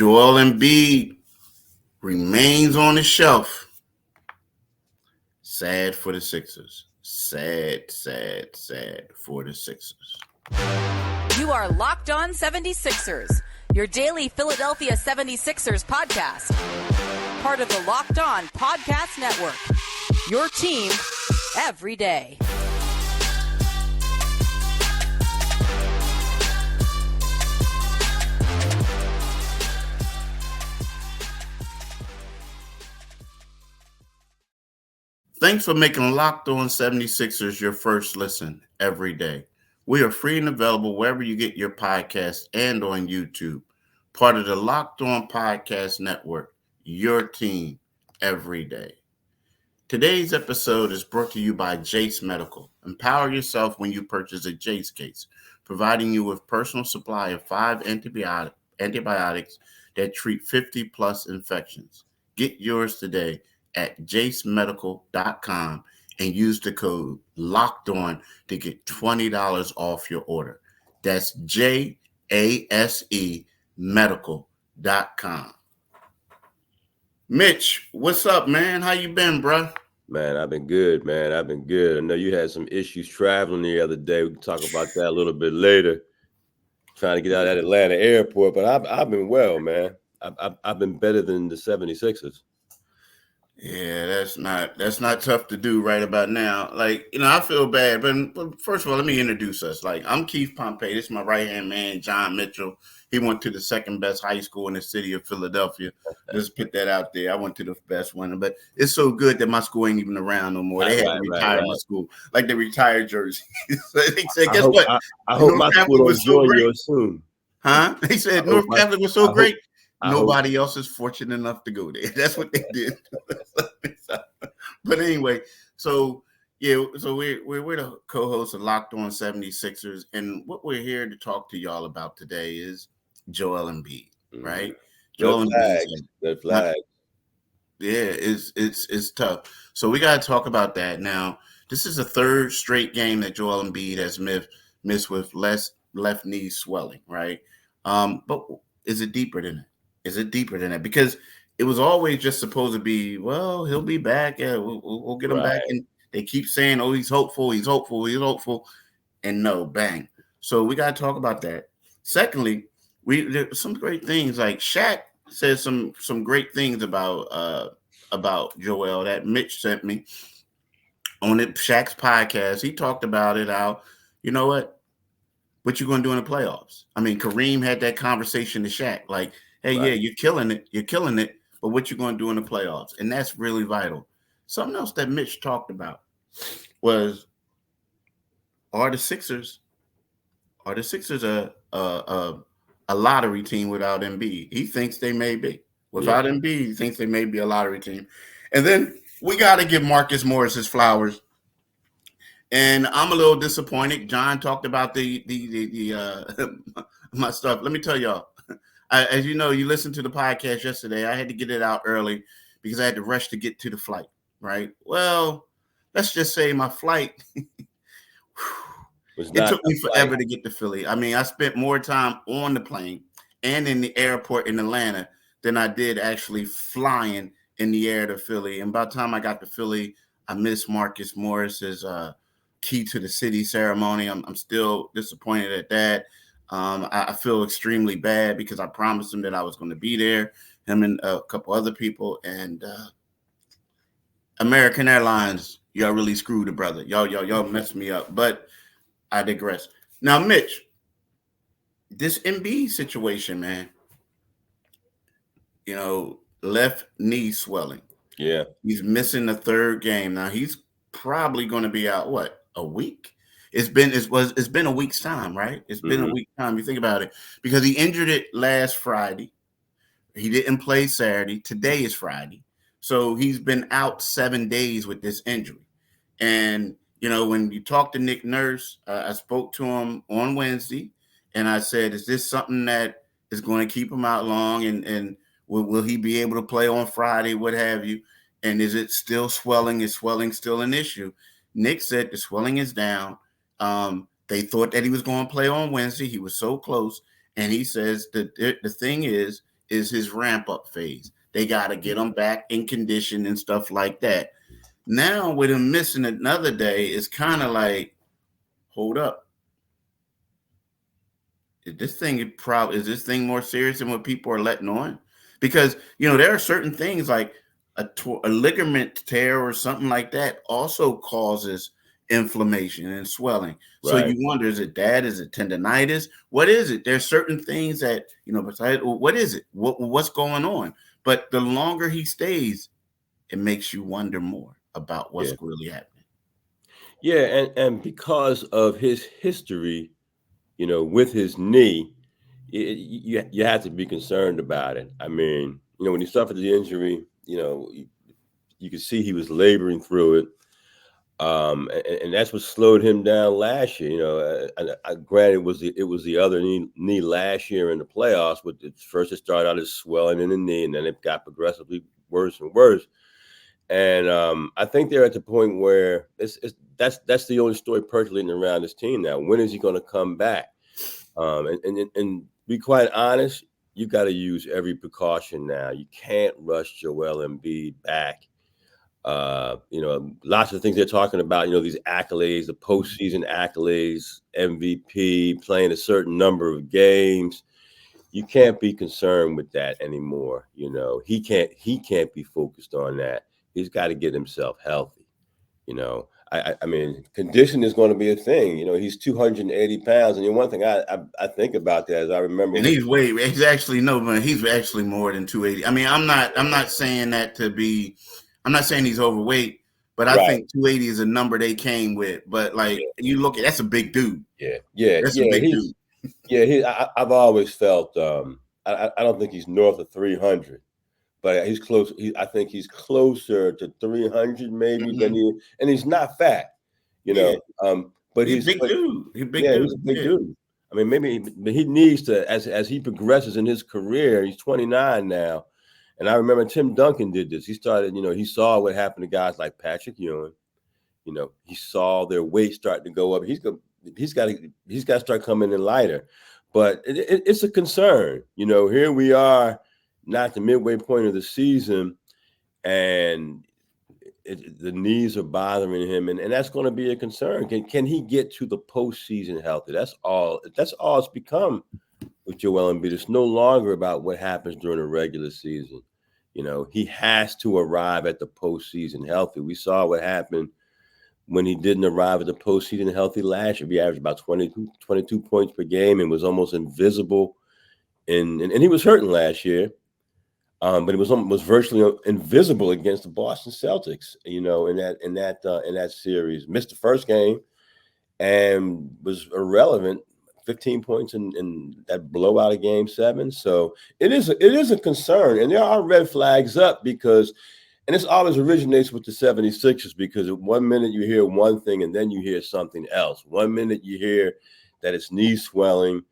Joel Embiid remains on the shelf. Sad for the Sixers. Sad for the Sixers. You are Locked On 76ers, your daily Philadelphia 76ers podcast. Part of the Locked On Podcast Network, your team every day. Thanks for making Locked On 76ers your first listen every day. We are free and available wherever you get your podcasts and on YouTube. Part of the Locked On Podcast Network, your team every day. Today's episode is brought to you by Jace Medical. Empower yourself when you purchase a Jace case, providing you with personal supply of 5 antibiotics that treat 50-plus infections. Get yours today at jacemedical.com and use the code LOCKEDON to get $20 off your order. That's JASE medical.com. Mitch, what's up, man? How you been, bro? Man, I've been good, man. I've been good. I know you had some issues traveling the other day. We can talk about that a little bit later. Trying to get out of that Atlanta airport, but I've been well, man. I've been better than the 76ers. Yeah, that's not tough to do right about now. Like, I feel bad, but first of all, let me introduce us. Like, I'm Keith Pompey. This is my right-hand man, John Mitchell. He went to the second best high school in the city of Philadelphia. Just put that out there. I went to the best one, but it's so good that my school ain't even around no more. They had to retire my school, like the retired jersey. So they said, guess what? I hope my school will join yours soon. Huh? They said North Catholic was so great. Nobody else is fortunate enough to go there. That's what they did. But anyway, so we're the co-hosts of Locked On 76ers, and what we're here to talk to y'all about today is Joel Embiid, right? Joel Embiid. Red flag. Yeah, it's tough. So we got to talk about that. Now, this is the third straight game that Joel Embiid has missed with left knee swelling, right? But is it deeper than that? Is it deeper than that? Because it was always just supposed to be, well, he'll be back. Yeah, we'll get him back. And they keep saying, oh, he's hopeful. And no, bang. So we got to talk about that. Secondly, there's some great things. Like Shaq says some great things about Joel that Mitch sent me on Shaq's podcast. He talked about it, how, you know what you going to do in the playoffs? I mean, Kareem had that conversation to Shaq, like, hey, right. Yeah, you're killing it, but what you going to do in the playoffs? And that's really vital. Something else that Mitch talked about was, are the Sixers a lottery team without Embiid? He thinks they may be. Without Embiid, he thinks they may be a lottery team. And then we got to give Marcus Morris his flowers. And I'm a little disappointed. John talked about the my stuff. Let me tell y'all. As you know, you listened to the podcast yesterday. I had to get it out early because I had to rush to get to the flight, right? Well, let's just say my flight, it took me forever to get to Philly. I mean, I spent more time on the plane and in the airport in Atlanta than I did actually flying in the air to Philly. And by the time I got to Philly, I missed Marcus Morris's key to the city ceremony. I'm still disappointed at that. I feel extremely bad because I promised him that I was going to be there, him and a couple other people. And American Airlines, y'all really screwed the brother. Y'all messed me up. But I digress. Now, Mitch, this Embiid situation, man, left knee swelling. Yeah. He's missing the third game. Now, he's probably going to be out, a week? It's been a week's time, right? It's been a week's time. You think about it, because he injured it last Friday. He didn't play Saturday. Today is Friday. So he's been out 7 days with this injury. And, when you talk to Nick Nurse, I spoke to him on Wednesday, and I said, is this something that is going to keep him out long? And will he be able to play on Friday, what have you? And is it still swelling? Is swelling still an issue? Nick said the swelling is down. They thought that he was going to play on Wednesday. He was so close. And he says that the thing is is his ramp up phase. They got to get him back in condition and stuff like that. Now with him missing another day, it's kind of like, hold up. Is this thing more serious than what people are letting on? Because there are certain things like a ligament tear or something like that also causes inflammation and swelling. So Right. you wonder, is it that? Is it tendonitis? What is it? There's certain things that besides, what is it? What's going on? But the longer he stays, it makes you wonder more about what's really happening. Yeah, and because of his history, with his knee, you have to be concerned about it. I mean, when he suffered the injury, you could see he was laboring through it. And that's what slowed him down last year. Granted, it was the other knee last year in the playoffs. But first, it started out as swelling in the knee, and then it got progressively worse and worse. And I think they're at the point where that's the only story percolating around this team now. When is he going to come back? And be quite honest, you got to use every precaution now. You can't rush Joel Embiid back. Lots of things they're talking about, these accolades, the postseason accolades, MVP, playing a certain number of games. You can't be concerned with that anymore. He can't be focused on that. He's got to get himself healthy. I mean, condition is going to be a thing. He's 280 pounds. And one thing I think about that is I remember. And he's actually more than 280. I mean, I'm not saying that to be, I'm not saying he's overweight, but I think 280 is a number they came with. But you look at, that's a big dude. That's a big dude. I've always felt, I don't think he's north of 300. But he's close. I think he's closer to 300 maybe than and he's not fat, but he's a big dude. He's a big dude. I mean, but he needs to, as he progresses in his career. He's 29 now, and I remember Tim Duncan did this. He started, he saw what happened to guys like Patrick Ewing. He saw their weight start to go up. He's got to start coming in lighter, but it's a concern. Here we are. Not the midway point of the season, and the knees are bothering him, and that's going to be a concern. Can he get to the postseason healthy? That's all it's become with Joel Embiid. It's no longer about what happens during the regular season. He has to arrive at the postseason healthy. We saw what happened when he didn't arrive at the postseason healthy last year. He averaged about 22 points per game and was almost invisible, and he was hurting last year. But it was virtually invisible against the Boston Celtics, in that series. Missed the first game and was irrelevant. 15 points in that blowout of Game 7. So it is a concern, and there are red flags up because, and this always originates with the 76ers because 1 minute you hear one thing and then you hear something else. 1 minute you hear that it's knee swelling.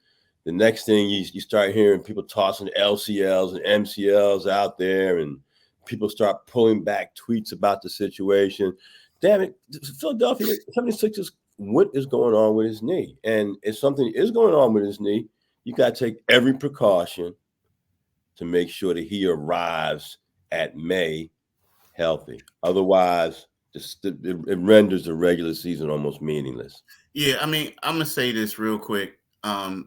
The next thing you start hearing people tossing LCLs and MCLs out there, and people start pulling back tweets about the situation. Damn it, Philadelphia 76ers, what is going on with his knee? And if something is going on with his knee, you got to take every precaution to make sure that he arrives at May healthy. Otherwise, it renders the regular season almost meaningless. Yeah, I mean, I'm going to say this real quick. I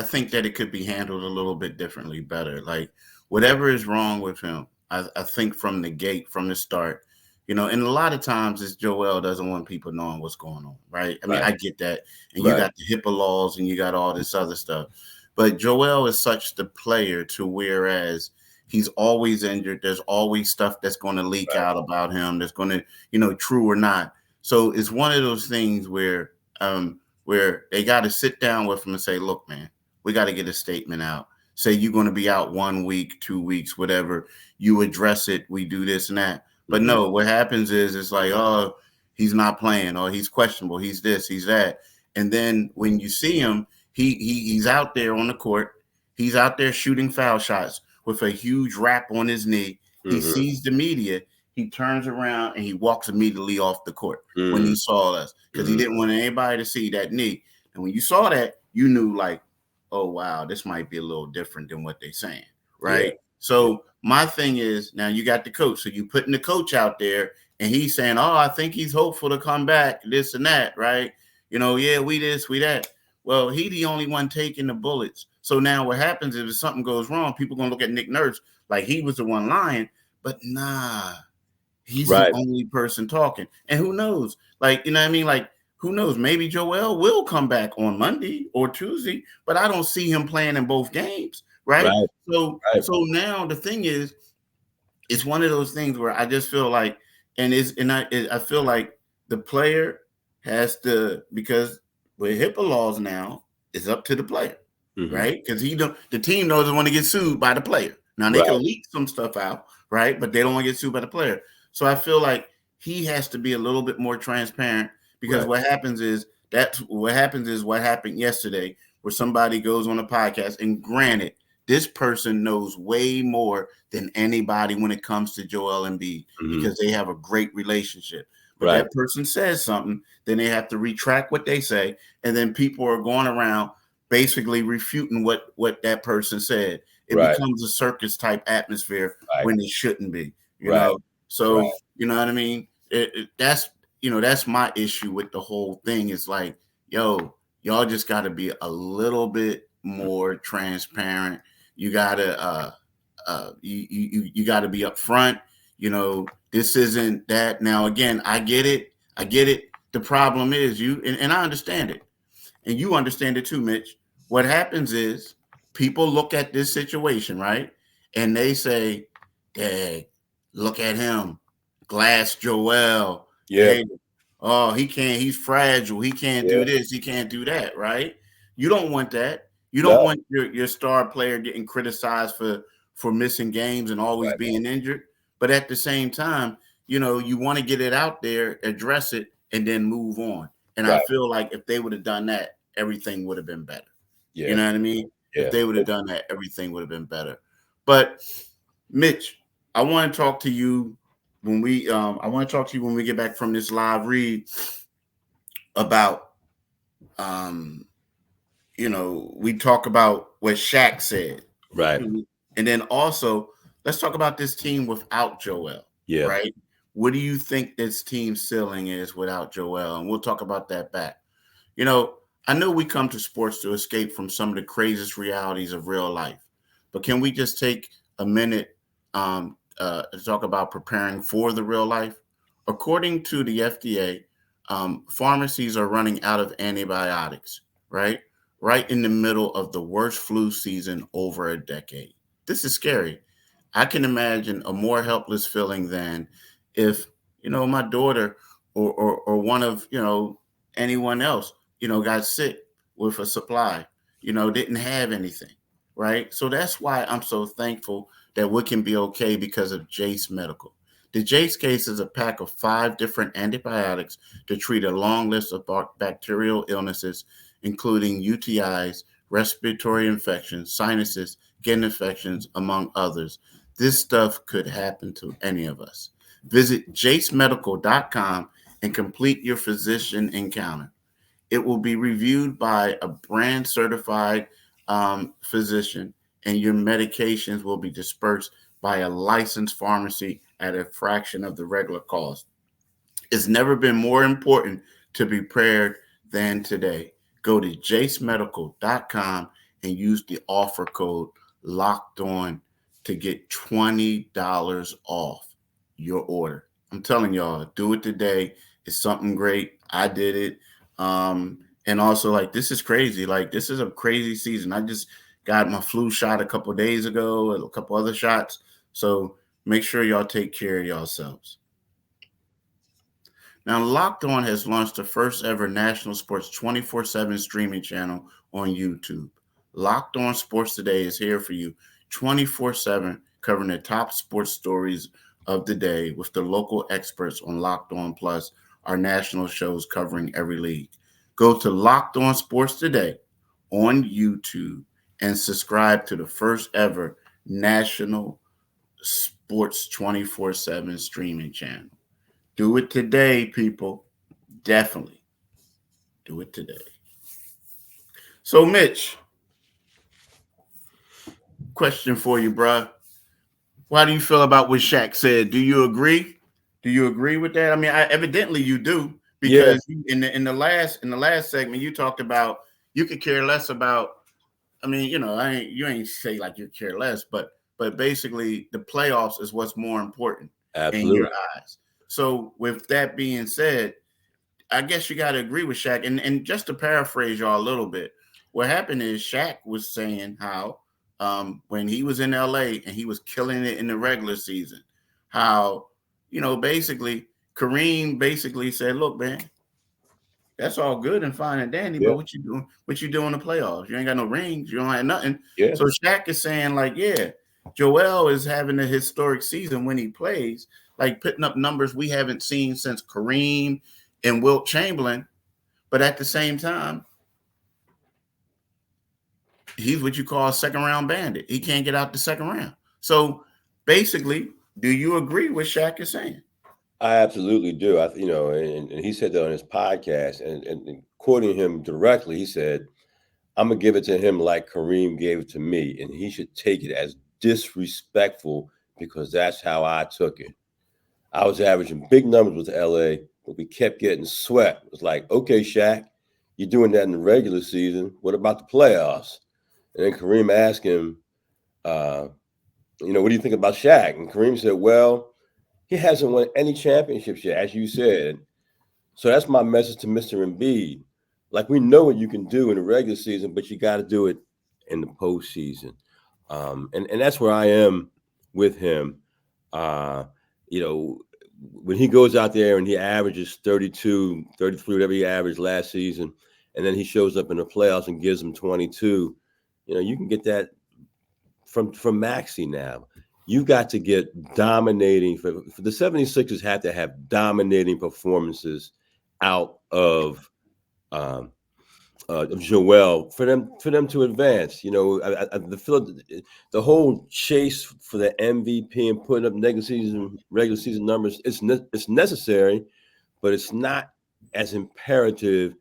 think that it could be handled a little bit differently, better. Like whatever is wrong with him, I think from the gate, from the start, and a lot of times it's Joel doesn't want people knowing what's going on, right? I mean, I get that. And you got the HIPAA laws and you got all this other stuff. But Joel is such the player to whereas he's always injured, there's always stuff that's going to leak out about him that's going to, true or not. So it's one of those things where they got to sit down with him and say, look, man, we got to get a statement out. Say you're going to be out 1 week, 2 weeks, whatever. You address it. We do this and that. But no, what happens is it's like, oh, he's not playing or he's questionable. He's this, he's that. And then when you see him, he's out there on the court. He's out there shooting foul shots with a huge wrap on his knee. He sees the media. He turns around and he walks immediately off the court when he saw us because he didn't want anybody to see that knee. And when you saw that, you knew like oh wow, this might be a little different than what they're saying, Yeah. right? So my thing is, now you got the coach, so you putting the coach out there, and he's saying, oh, I think he's hopeful to come back, this and that, right? Yeah, we this, we that. Well, he the only one taking the bullets. So now what happens is if something goes wrong, people gonna look at Nick Nurse like he was the one lying, but nah, he's the Right. only person talking. And who knows? Like, you know what I mean? Like, who knows? Maybe Joel will come back on Monday or Tuesday, but I don't see him playing in both games, right? Right. So Right. so now the thing is, it's one of those things where I just feel like, I feel like the player has to, because with HIPAA laws now, it's up to the player, Mm-hmm. right? Because the team doesn't want to get sued by the player. Now they Right. can leak some stuff out, right? But they don't want to get sued by the player. So I feel like he has to be a little bit more transparent, because Right. what happened yesterday, where somebody goes on a podcast, and granted, this person knows way more than anybody when it comes to Joel Embiid, Mm-hmm. because they have a great relationship. But Right. that person says something, then they have to retract what they say, and then people are going around basically refuting what that person said. It Right. becomes a circus type atmosphere Right. when it shouldn't be, Right. So Right. you know what I mean. That's my issue with the whole thing. Is like, yo, y'all just got to be a little bit more transparent. You gotta you got to be upfront. This isn't that. Now again, I get it. The problem is and I understand it, and you understand it too, Mitch. What happens is people look at this situation, right, and they say, "Dang, look at him, Glass Joel. Yeah. Hey, oh, he can't. He's fragile. He can't Yeah. do this. He can't do that." Right? You don't want that. You don't No. want your star player getting criticized for missing games and always Right. being injured. But at the same time, you want to get it out there, address it, and then move on. And I Right. feel like if they would have done that, everything would have been better. You Yeah. know what I mean? If Yeah. they would have done that, everything would have been better. But Mitch, I want to talk to you when we get back from this live read about we talk about what Shaq said. Right. And then also, let's talk about this team without Joel, Yeah. right? What do you think this team's ceiling is without Joel? And we'll talk about that back. I know we come to sports to escape from some of the craziest realities of real life, but can we just take a minute to talk about preparing for the real life? According to the FDA, pharmacies are running out of antibiotics, right? Right in the middle of the worst flu season over a decade. This is scary. I can imagine a more helpless feeling than if, my daughter or one of, anyone else, got sick with a supply, didn't have anything, right? So that's why I'm so thankful that we can be okay because of Jace Medical. The Jace case is a pack of 5 different antibiotics to treat a long list of bacterial illnesses, including UTIs, respiratory infections, sinuses, skin infections, among others. This stuff could happen to any of us. Visit jacemedical.com and complete your physician encounter. It will be reviewed by a brand certified physician, and your medications will be dispersed by a licensed pharmacy at a fraction of the regular cost. It's never been more important to be prepared than today. Go to jacemedical.com and use the offer code locked on to get $20 off your order. I'm telling y'all, do it today. It's something great. I did it. And also, like, this is crazy. Like, this is a crazy season. I just got my flu shot a couple days ago, a couple other shots. So make sure y'all take care of yourselves. Now, Locked On has launched the first ever national sports 24/7 streaming channel on YouTube. Locked On Sports Today is here for you 24/7, covering the top sports stories of the day with the local experts on Locked On Plus, our national shows covering every league. Go to Locked On Sports Today on YouTube and subscribe to the first ever national sports 24/7 streaming channel. Do it today, people. Definitely do it today. So, Mitch, question for you, bruh. Why do you feel about what Shaq said? Do you agree? Do you agree with that? I mean, evidently you do, Yeah, because in the last segment you talked about you could care less about. I mean, you ain't say like you care less, but basically the playoffs is what's more important in your absolutely. eyes. So with that being said, I guess you got to agree with Shaq. And just to paraphrase y'all a little bit, what happened is Shaq was saying how when he was in LA and he was killing it in the regular season, how basically Kareem basically said, "Look, man, that's all good and fine and dandy, Yeah, but what you doing? What you doing in the playoffs? You ain't got no rings. You don't have nothing." yeah. So Shaq is saying like, yeah, Joel is having a historic season when he plays, like putting up numbers we haven't seen since Kareem and Wilt Chamberlain. But at the same time, he's what you call a second round bandit. He can't get out the second round. So basically, do you agree with Shaq is saying? I absolutely do. And he said that on his podcast, and quoting him directly, he said, "I'm gonna give it to him like Kareem gave it to me, and he should take it as disrespectful because that's how I took it. I was averaging big numbers with LA, but we kept getting swept. It was like, okay, Shaq, you're doing that in the regular season. What about the playoffs?" And then Kareem asked him, uh, what do you think about Shaq? And Kareem said, well, he hasn't won any championships yet, as you said. So that's my message to Mr. Embiid. Like, we know what you can do in the regular season, but you got to do it in the postseason. And that's where I am with him. Uh, you know, when he goes out there and he averages 32, 33, whatever he averaged last season, and then he shows up in the playoffs and gives them 22, you can get that from Maxey now. You've got to get dominating for the 76ers have to have dominating performances out of Joel for them to advance. The whole chase for the MVP and putting up regular season numbers, it's necessary, but it's not as imperative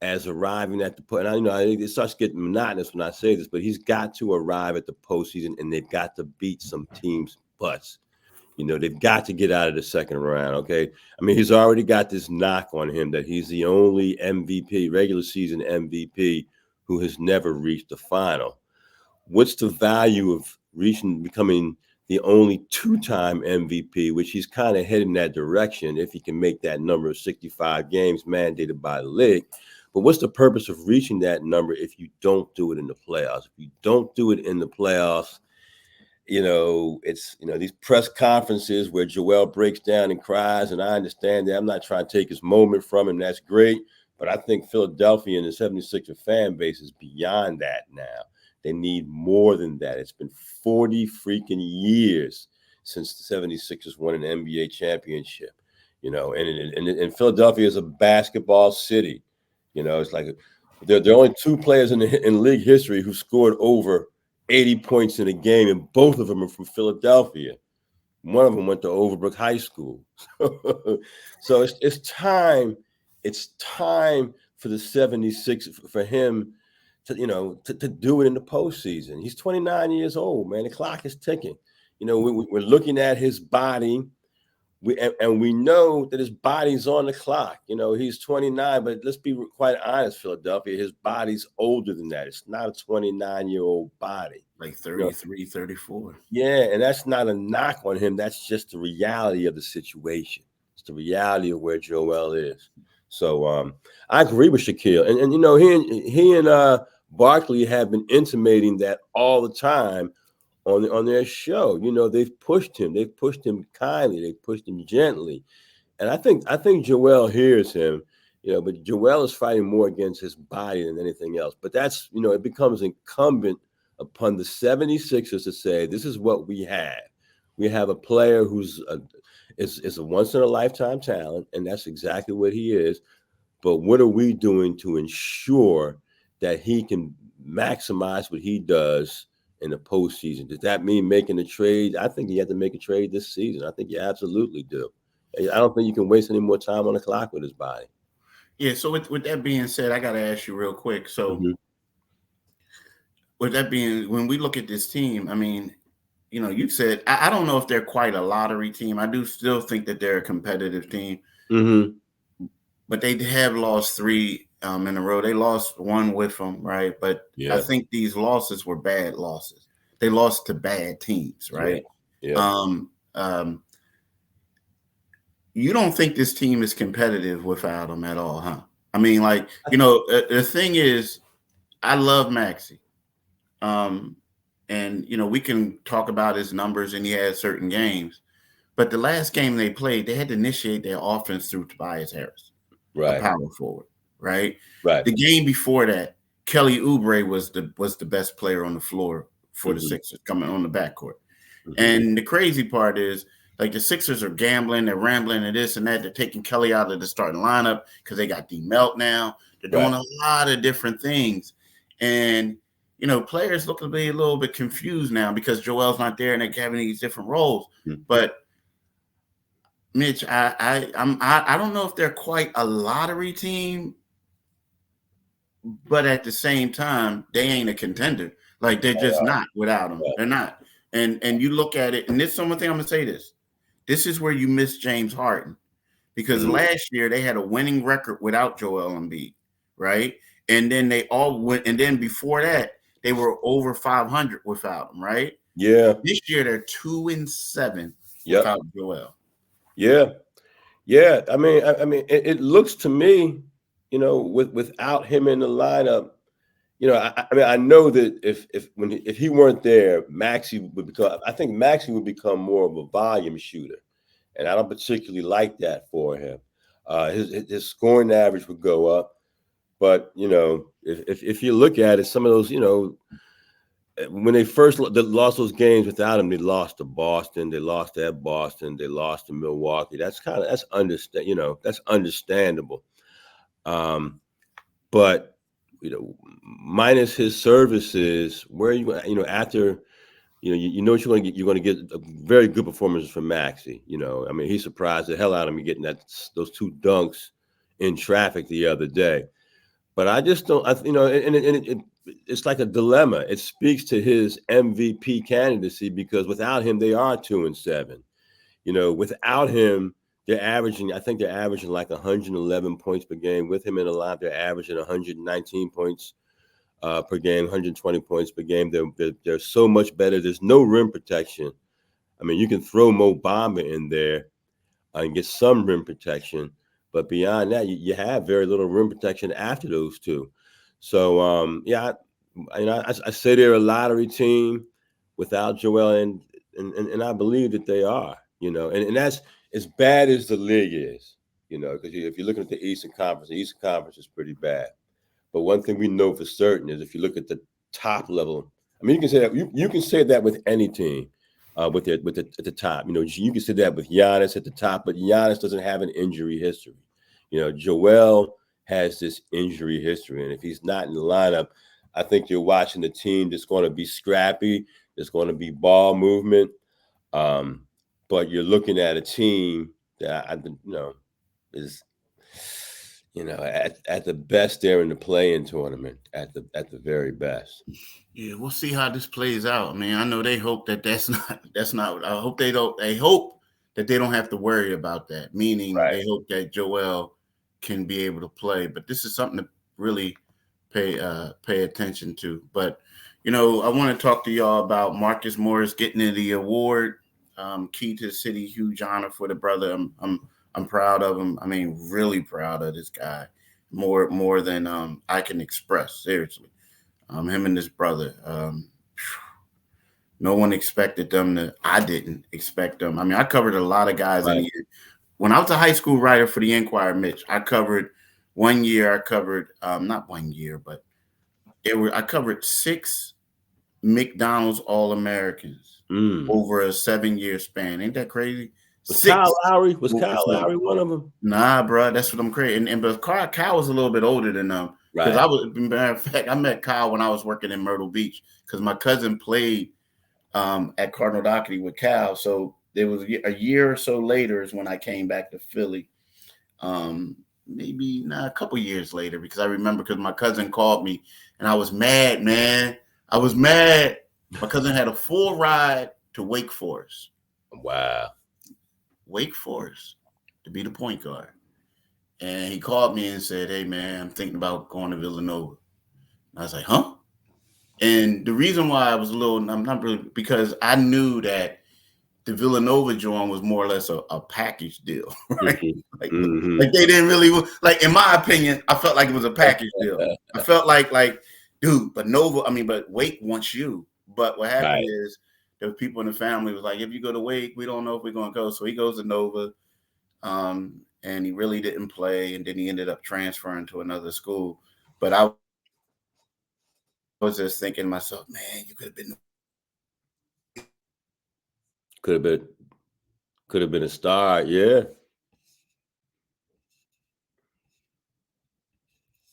as arriving at the point. And it starts getting monotonous when I say this, but he's got to arrive at the postseason, and they've got to beat some teams' butts. They've got to get out of the second round. Okay. I mean, he's already got this knock on him that he's the only MVP, regular season MVP, who has never reached the final. What's the value of becoming the only two-time MVP, which he's kind of heading that direction if he can make that number of 65 games mandated by the league? But what's the purpose of reaching that number if you don't do it in the playoffs? If you don't do it in the playoffs, it's these press conferences where Joel breaks down and cries, and I understand that. I'm not trying to take his moment from him. That's great. But I think Philadelphia and the 76er fan base is beyond that now. They need more than that. It's been 40 freaking years since the 76ers won an NBA championship, and Philadelphia is a basketball city. It's like there are only two players in league history who scored over 80 points in a game, and both of them are from Philadelphia. One of them went to Overbrook High School. So it's time. It's time for the 76 for him to do it in the postseason. He's 29 years old, man. The clock is ticking. We're looking at his body. We know that his body's on the clock. He's 29, but let's be quite honest, Philadelphia, his body's older than that. It's not a 29-year-old body. Like 33, 34. Yeah, and that's not a knock on him. That's just the reality of the situation. It's the reality of where Joel is. So I agree with Shaquille. And he and Barkley have been intimating that all the time on their show. They've pushed him. They've pushed him kindly. They've pushed him gently. And I think Joel hears him, but Joel is fighting more against his body than anything else. But that's, it becomes incumbent upon the 76ers to say, this is what we have. We have a player who's is a once-in-a-lifetime talent, and that's exactly what he is. But what are we doing to ensure that he can maximize what he does in the postseason? Does that mean making a trade? I think you have to make a trade this season. I think you absolutely do. I don't think you can waste any more time on the clock with his body. Yeah. So with that being said, I got to ask you real quick. So with that being, when we look at this team, I mean, you said I don't know if they're quite a lottery team. I do still think that they're a competitive team, Mm-hmm. but they have lost three in a row. They lost one with them, right? But I Yeah. think these losses were bad losses. They lost to bad teams, Yeah. right? Yeah. Um, you don't think this team is competitive without them at all, huh? I mean, like, the thing is, I love Maxey. Um, and we can talk about his numbers, and he had certain games. But the last game they played, they had to initiate their offense through Tobias Harris, a Right. power forward, right? Right. The game before that, Kelly Oubre was the best player on the floor for the Mm-hmm. Sixers coming on the backcourt. Mm-hmm. And the crazy part is, like, the Sixers are gambling, they're rambling and this and that. They're taking Kelly out of the starting lineup because they got D-Melt now. They're doing Right. a lot of different things. And, players look to be a little bit confused now because Joel's not there and they're having these different roles. Mm-hmm. But Mitch, I don't know if they're quite a lottery team, but at the same time, they ain't a contender. Like, they're just not without them. Right. They're not. And you look at it, and this is one thing I'm gonna say this. This is where you miss James Harden. Because Mm-hmm. last year they had a winning record without Joel Embiid, right? And then they all went, and then before that, they were over 500 without him, right? Yeah. This year they're 2-7 Yep. without Joel. Yeah. Yeah. I mean, it looks to me, without him in the lineup, I mean, I know that if he weren't there, Maxey would become. I think Maxey would become more of a volume shooter, and I don't particularly like that for him. His scoring average would go up, but if you look at it, some of those, when they first lost those games without him, they lost to Boston, they lost at Boston, they lost to Milwaukee. That's understandable. But minus his services, where after what you're going to get, you're going to get a very good performance from Maxey. I mean, he surprised the hell out of me getting those two dunks in traffic the other day. But I just don't, it's like a dilemma. It speaks to his MVP candidacy because without him, they are 2-7. Without him, I think they're averaging like 111 points per game. With him in the lineup, they're averaging 119 points per game, 120 points per game. They're so much better. There's no rim protection. I mean, you can throw Mo Bamba in there and get some rim protection, but beyond that, you have very little rim protection after those two. So, I say they're a lottery team without Joel, and I believe that they are. And that's as bad as the league is. Because if you're looking at the Eastern Conference is pretty bad. But one thing we know for certain is if you look at the top level, I mean, you can say that you can say that with any team, at the top. You can say that with Giannis at the top, but Giannis doesn't have an injury history. Joel has this injury history, and if he's not in the lineup, I think you're watching a team that's going to be scrappy. There's going to be ball movement, but you're looking at a team that is. At the best, they're in the play-in tournament at the very best. Yeah, we'll see how this plays out. I mean, I know they hope that's not. I hope they don't. They hope that they don't have to worry about that. Meaning, Right. They hope that Joel can be able to play. But this is something to really pay attention to. But I want to talk to y'all about Marcus Morris getting the award. Key to the city, huge honor for the brother. I'm proud of him. I mean, really proud of this guy, more than I can express. Seriously, him and his brother. No one expected them to. I didn't expect them. I mean, I covered a lot of guys in the year. When I was a high school writer for the Enquirer, Mitch, I covered 1 year. I covered not 1 year, but I covered 6 McDonald's All-Americans over a 7-year span. Ain't that crazy? Was Kyle Lowry one of them? Nah, bro, that's what I'm crazy. But Kyle was a little bit older than them. Because matter of fact, I met Kyle when I was working in Myrtle Beach because my cousin played at Cardinal Doherty with Cal. So there was a year or so later is when I came back to Philly. Maybe a couple years later, because I remember because my cousin called me and I was mad, man. I was mad. My cousin had a full ride to Wake Forest. Wow. Wake Forest to be the point guard. And he called me and said, "Hey man, I'm thinking about going to Villanova." I was like, "Huh?" And the reason why I was I'm not really, because I knew that the Villanova joint was more or less a package deal, right? Like they didn't really, like, in my opinion, I felt like it was a package deal. I felt like, dude, but Wake wants you. But what happened is there were people in the family was like, if you go to Wake, we don't know if we're going to go. So he goes to Nova, and he really didn't play, and then he ended up transferring to another school. But I was just thinking to myself, man, you could have been. Could have been a star, yeah.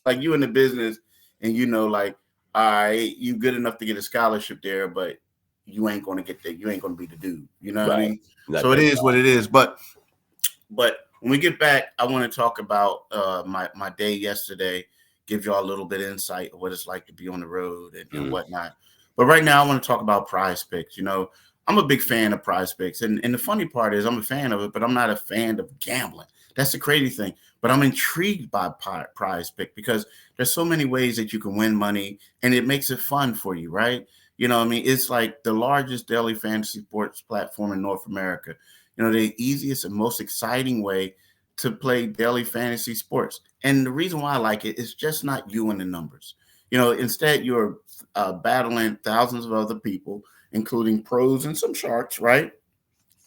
Like, you in the business, and like, all right, you good enough to get a scholarship there, but you ain't going to get there. You ain't going to be the dude. You know what I mean? So it is what it is. But when we get back, I want to talk about my day yesterday, give y'all a little bit of insight of what it's like to be on the road and whatnot. But right now, I want to talk about PrizePicks. I'm a big fan of PrizePicks. And the funny part is I'm a fan of it, but I'm not a fan of gambling. That's the crazy thing. But I'm intrigued by PrizePicks because there's so many ways that you can win money, and it makes it fun for you, right? It's like the largest daily fantasy sports platform in North America. The easiest and most exciting way to play daily fantasy sports. And the reason why I like it is just not you and the numbers. Instead, you're battling thousands of other people, including pros and some sharks, right?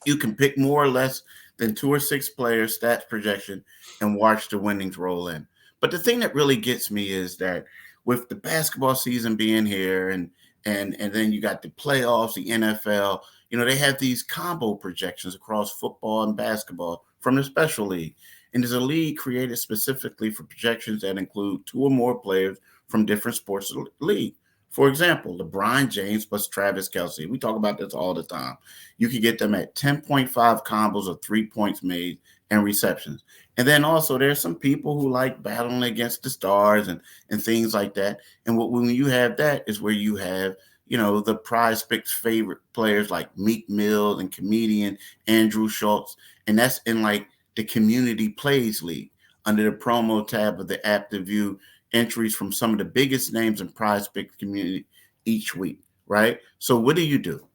You can pick more or less than 2 or 6 players' stats projection and watch the winnings roll in. But the thing that really gets me is that with the basketball season being here and then you got the playoffs, the NFL, they have these combo projections across football and basketball from the special league. And there's a league created specifically for projections that include 2 or more players from different sports league. For example, LeBron James plus Travis Kelce. We talk about this all the time. You can get them at 10.5 combos of 3 points made and receptions. And then also there's some people who like battling against the stars and things like that. And when you have that is where you have, the PrizePicks favorite players like Meek Mill and comedian Andrew Schultz. And that's in like the Community Plays League under the promo tab of the app to view entries from some of the biggest names in PrizePicks community each week, right? So what do you do?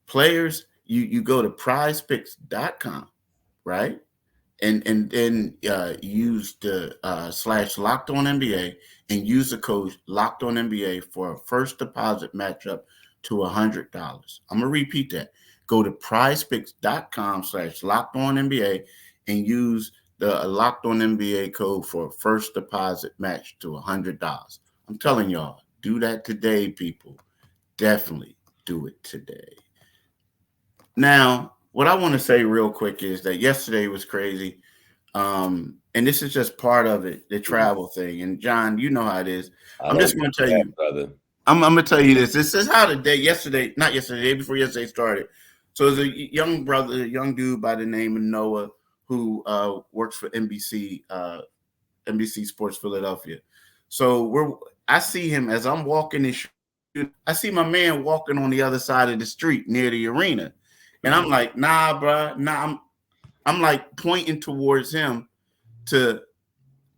Players, you go to prizepicks.com, right? And then use the / locked on NBA and use the code locked on NBA for a first deposit matchup to $100. I'm gonna repeat that. Go to prizepicks.com / locked on NBA and use the locked on NBA code for a first deposit match to $100. I'm telling y'all, do that today, people. Definitely do it today. Now, what I want to say real quick is that yesterday was crazy. And this is just part of it, the travel thing. And John, you know how it is. I'm just going to tell you, brother. I'm going to tell you this. This is how the day before yesterday started. So there's a young dude by the name of Noah who works for NBC Sports Philadelphia. So I see him as I'm walking I see my man walking on the other side of the street near the arena. And I'm like, nah, bro. Nah, I'm like pointing towards him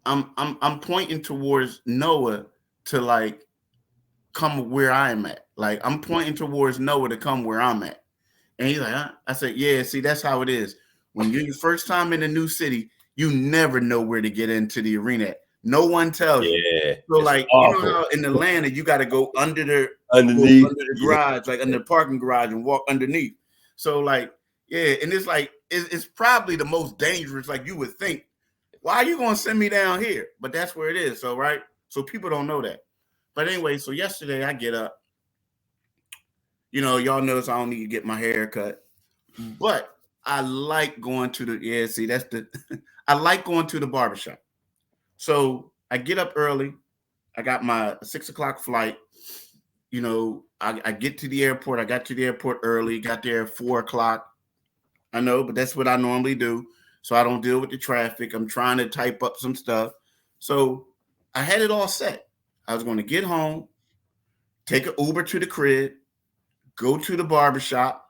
I'm pointing towards Noah to like come where I'm at. Like I'm pointing towards Noah to come where I'm at. And he's like, huh? I said, yeah, see, that's how it is. When you're your first time in a new city, you never know where to get into the arena. No one tells you. So like, awful. How in Atlanta, you got to go under the garage, like under the parking garage and walk underneath. So like, yeah. And it's like, it's probably the most dangerous. Like you would think, why are you going to send me down here? But that's where it is. So, right. So people don't know that. But anyway, so yesterday I get up, y'all notice I don't need to get my hair cut, but I like going to I like going to the barbershop. So I get up early. I got my 6 o'clock flight. I get to the airport. I got to the airport early, got there at 4 o'clock. I know, but that's what I normally do. So I don't deal with the traffic. I'm trying to type up some stuff. So I had it all set. I was going to get home, take an Uber to the crib, go to the barbershop,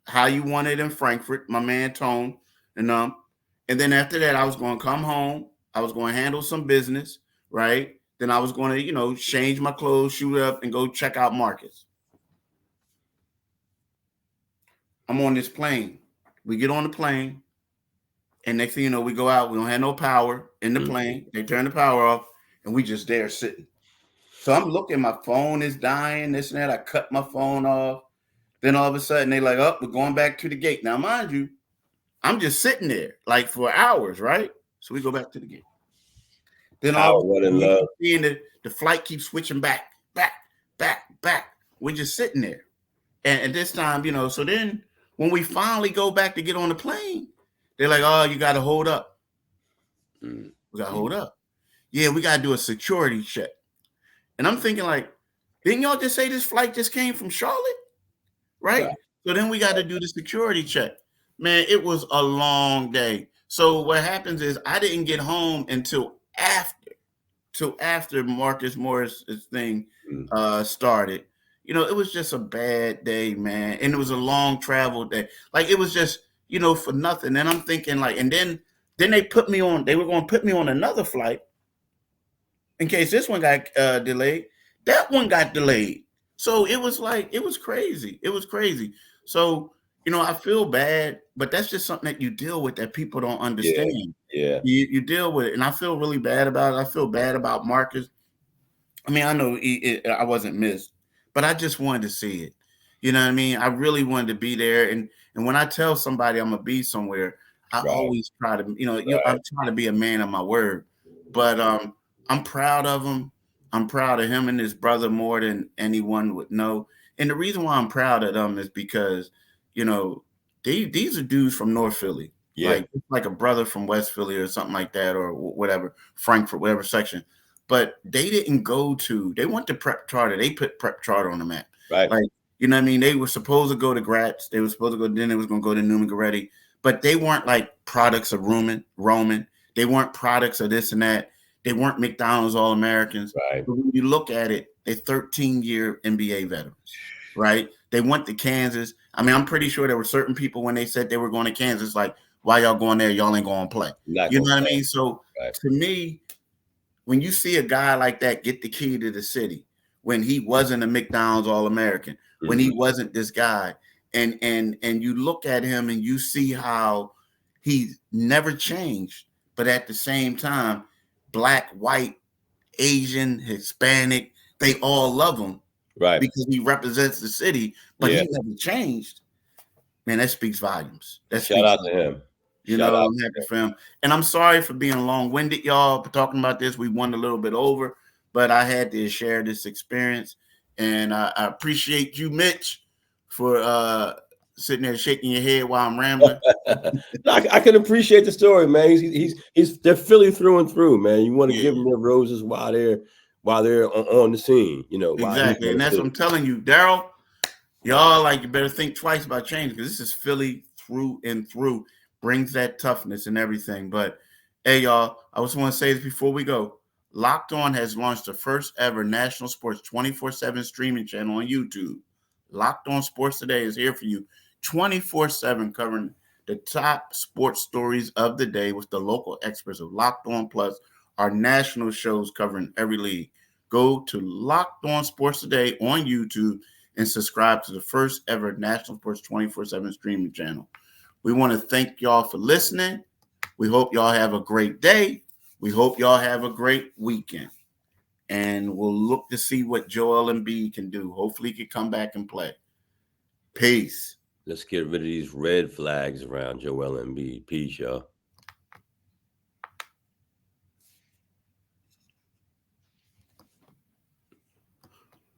how you want it in Frankfurt, my man Tone, and then after that, I was going to come home. I was going to handle some business, right? Then I was going to, change my clothes, shoot up, and go check out Marcus. I'm on this plane. We get on the plane, and next thing you know, we go out. We don't have no power in the plane. They turn the power off, and we just there sitting. So I'm looking, my phone is dying, this and that. I cut my phone off. Then all of a sudden, they like, oh, we're going back to the gate. Now, mind you, I'm just sitting there like for hours, right? So we go back to the gate. Then all of a sudden, you keep seeing the flight keeps switching back. We're just sitting there. And this time, so then when we finally go back to get on the plane, they're like, oh, you got to hold up. We got to hold up. Yeah, we got to do a security check. And I'm thinking like, didn't y'all just say this flight just came from Charlotte? Right? So then we got to do the security check. Man, it was a long day. So what happens is I didn't get home until after Marcus Morris's thing started. It was just a bad day, man. And it was a long travel day. Like it was just, for nothing. And I'm thinking like, and then they were going to put me on another flight in case this one got delayed. That one got delayed. So it was like, it was crazy. It was crazy. So, I feel bad, but that's just something that you deal with that people don't understand. Yeah. You deal with it. And I feel really bad about it. I feel bad about Marcus. I mean, I know I wasn't missed, but I just wanted to see it. You know what I mean? I really wanted to be there. And when I tell somebody I'm going to be somewhere, I always try to, I'm trying to be a man of my word. But I'm proud of him. I'm proud of him and his brother more than anyone would know. And the reason why I'm proud of them is because, these are dudes from North Philly. Yeah. Like a brother from West Philly or something like that, or whatever, Frankfurt, whatever section. But they they went to prep charter. They put prep charter on the map. Right. Like, you know what I mean? They were supposed to go to Gratz. They were supposed to go, then they was going to go to Newman Goretti. But they weren't like products of Roman. They weren't products of this and that. They weren't McDonald's All-Americans. Right. But when you look at it, they're 13-year NBA veterans, right? They went to Kansas. I mean, I'm pretty sure there were certain people when they said they were going to Kansas, like, why y'all going there? Y'all ain't going to play. You know what I mean? So to me, when you see a guy like that get the key to the city, when he wasn't a McDonald's All-American, when he wasn't this guy, and you look at him and you see how he never changed, but at the same time, Black, white, Asian, Hispanic, they all love him, right? Because he represents the city, but he never changed. Man, that speaks volumes. Shout out to him. I'm happy for him. And I'm sorry for being long-winded, y'all, for talking about this. We went a little bit over, but I had to share this experience. And I appreciate you, Mitch, for sitting there shaking your head while I'm rambling. I can appreciate the story, man. They're Philly through and through, man. You want to give them their roses while they're on the scene, Exactly. And that's what I'm telling you, Daryl. Y'all, you better think twice about changing, because this is Philly through and through. Brings that toughness and everything. But hey, y'all, I just want to say this before we go. Locked On has launched the first ever national sports 24/7 streaming channel on YouTube. Locked On Sports Today is here for you 24/7, covering the top sports stories of the day with the local experts of Locked On Plus, our national shows covering every league. Go to Locked On Sports Today on YouTube and subscribe to the first ever national sports 24/7 streaming channel. We want to thank y'all for listening. We hope y'all have a great day. We hope y'all have a great weekend. And we'll look to see what Joel Embiid can do. Hopefully he can come back and play. Peace. Let's get rid of these red flags around Joel Embiid. Peace, y'all.